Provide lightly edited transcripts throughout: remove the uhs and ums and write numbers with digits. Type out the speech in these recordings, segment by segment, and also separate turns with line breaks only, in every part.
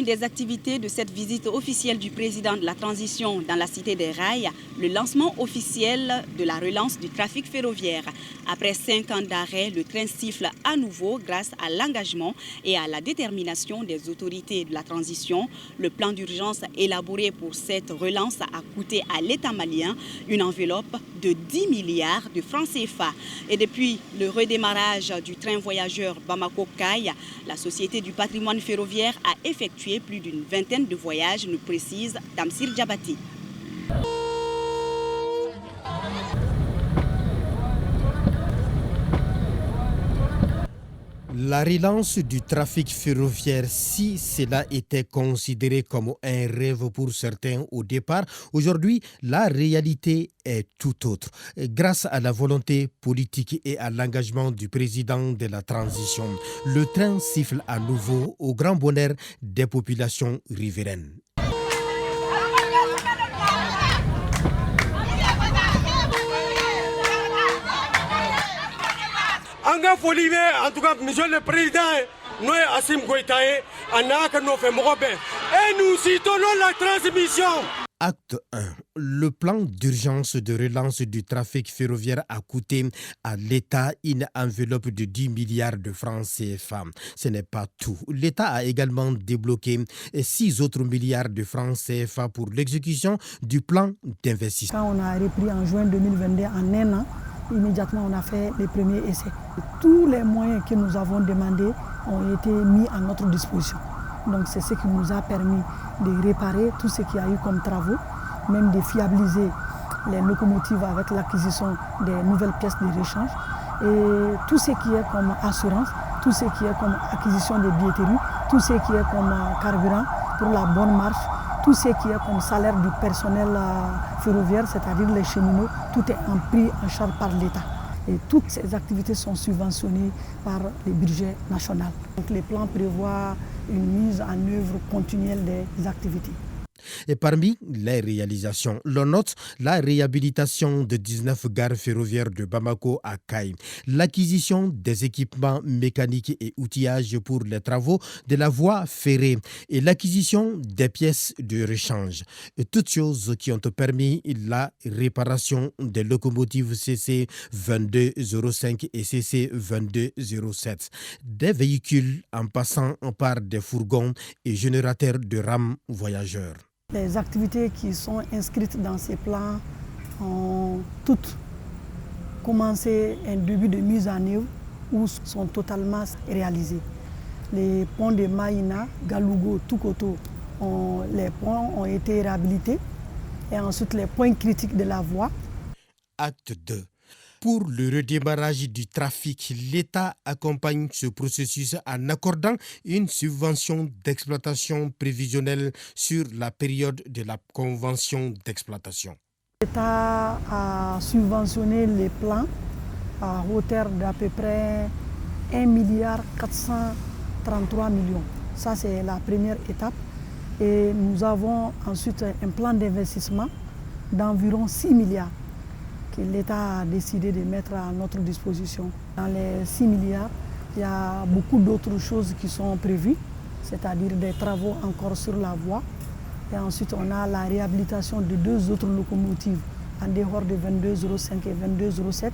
des activités de cette visite officielle du président de la transition dans la cité des rails, le lancement officiel de la relance du trafic ferroviaire. Après 5 ans d'arrêt, le train siffle à nouveau grâce à l'engagement et à la détermination des autorités de la transition. Le plan d'urgence élaboré pour cette relance a coûté à l'État malien une enveloppe de 10 milliards de francs CFA. Et depuis le redémarrage du train voyageur Bamako-Kai, la Société du patrimoine ferroviaire a effectué plus d'une vingtaine de voyages, nous précise Tamsir Djabati.
La relance du trafic ferroviaire, si cela était considéré comme un rêve pour certains au départ, aujourd'hui, la réalité est tout autre. Grâce à la volonté politique et à l'engagement du président de la transition, le train siffle à nouveau au grand bonheur des populations riveraines.
En tout cas, monsieur le président, nous Assim Goïta et nous soutenons la transmission.
Acte 1. Le plan d'urgence de relance du trafic ferroviaire a coûté à l'État une enveloppe de 10 milliards de francs CFA. Ce n'est pas tout. L'État a également débloqué 6 autres milliards de francs CFA pour l'exécution du plan d'investissement.
Quand on a repris en juin 2022, en un an, immédiatement on a fait les premiers essais. Tous les moyens que nous avons demandés ont été mis à notre disposition. Donc c'est ce qui nous a permis de réparer tout ce qu'il y a eu comme travaux, même de fiabiliser les locomotives avec l'acquisition des nouvelles pièces de rechange et tout ce qui est comme assurance, tout ce qui est comme acquisition de billetterie, tout ce qui est comme carburant pour la bonne marche, tout ce qui est comme salaire du personnel ferroviaire, c'est-à-dire les cheminots, tout est pris en charge par l'État. Et toutes ces activités sont subventionnées par le budget national. Donc les plans prévoient une mise en œuvre continuelle des activités.
Et parmi les réalisations, l'on note la réhabilitation de 19 gares ferroviaires de Bamako à Kai, l'acquisition des équipements mécaniques et outillages pour les travaux de la voie ferrée et l'acquisition des pièces de rechange. Toutes choses qui ont permis la réparation des locomotives CC 2205 et CC 2207, des véhicules en passant par des fourgons et générateurs de rames voyageurs.
Les activités qui sont inscrites dans ces plans ont toutes commencé un début de mise en œuvre ou sont totalement réalisées. Les ponts de Maïna, Galougo, Tukoto, les ponts ont été réhabilités et ensuite les points critiques de la voie.
Acte 2. Pour le redémarrage du trafic, l'État accompagne ce processus en accordant une subvention d'exploitation prévisionnelle sur la période de la convention d'exploitation.
L'État a subventionné les plans à hauteur d'à peu près 1,433 milliard. Ça, c'est la première étape. Et nous avons ensuite un plan d'investissement d'environ 6 milliards. Que l'État a décidé de mettre à notre disposition. Dans les 6 milliards, il y a beaucoup d'autres choses qui sont prévues, c'est-à-dire des travaux encore sur la voie. Et ensuite, on a la réhabilitation de 2 autres locomotives en dehors de 2205 et 2207.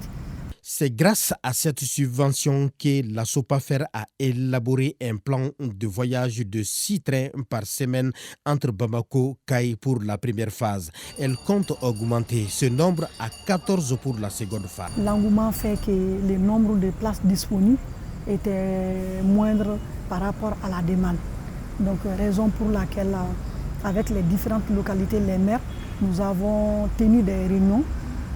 C'est grâce à cette subvention que la Sopafer a élaboré un plan de voyage de 6 trains par semaine entre Bamako et Kai pour la première phase. Elle compte augmenter ce nombre à 14 pour la seconde phase.
L'engouement fait que le nombre de places disponibles était moindre par rapport à la demande. Donc, raison pour laquelle, avec les différentes localités, les maires, nous avons tenu des réunions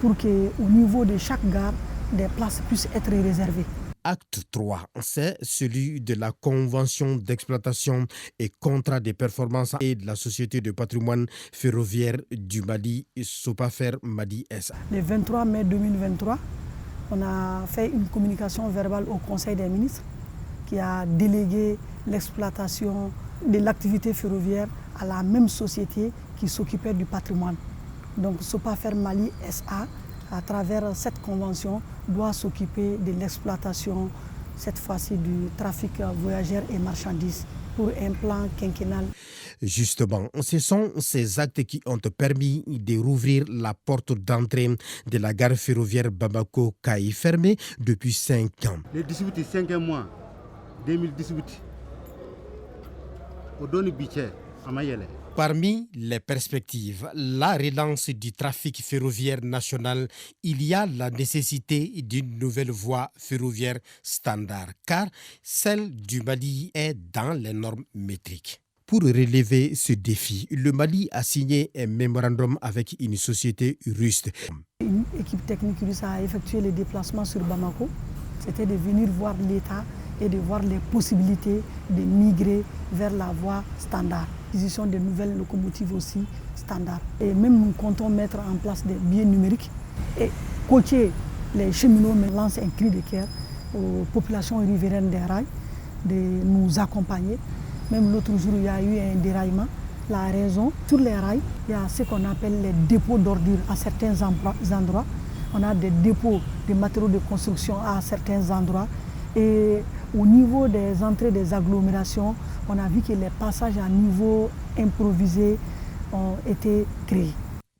pour qu'au niveau de chaque gare, des places puissent être réservées.
Acte 3, c'est celui de la convention d'exploitation et contrat de performance et de la Société de patrimoine ferroviaire du Mali, Sopafer Mali SA.
Le 23 mai 2023, on a fait une communication verbale au Conseil des ministres qui a délégué l'exploitation de l'activité ferroviaire à la même société qui s'occupait du patrimoine. Donc Sopafer Mali SA, à travers cette convention, doit s'occuper de l'exploitation, cette fois-ci du trafic voyageurs et marchandises pour un plan quinquennal.
Justement, ce sont ces actes qui ont permis de rouvrir la porte d'entrée de la gare ferroviaire Bamako-Kaï, fermée depuis 5 ans.
Le 18 5 mois 2018, au Doni Biché, à Mayele.
Parmi les perspectives, la relance du trafic ferroviaire national, il y a la nécessité d'une nouvelle voie ferroviaire standard, car celle du Mali est dans les normes métriques. Pour relever ce défi, le Mali a signé un mémorandum avec une société russe.
Une équipe technique russe a effectué les déplacements sur Bamako. C'était de venir voir l'État et de voir les possibilités de migrer vers la voie standard. L'acquisition de nouvelles locomotives aussi standard. Et même nous comptons mettre en place des billets numériques et coacher les cheminots, mais lance un cri de cœur aux populations riveraines des rails de nous accompagner. Même l'autre jour, il y a eu un déraillement. La raison, sur les rails, il y a ce qu'on appelle les dépôts d'ordures à certains endroits. On a des dépôts de matériaux de construction à certains endroits. Et au niveau des entrées des agglomérations, on a vu que les passages à niveau improvisé ont été créés.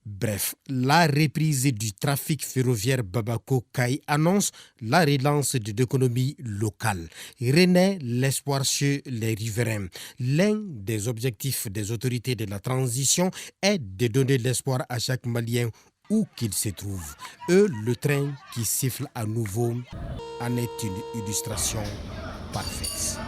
Bref, la reprise du trafic ferroviaire Bamako-Kaï annonce la relance de l'économie locale. Renaît l'espoir chez les riverains. L'un des objectifs des autorités de la transition est de donner l'espoir à chaque Malien où qu'il se trouve. Le train qui siffle à nouveau en est une illustration parfaite.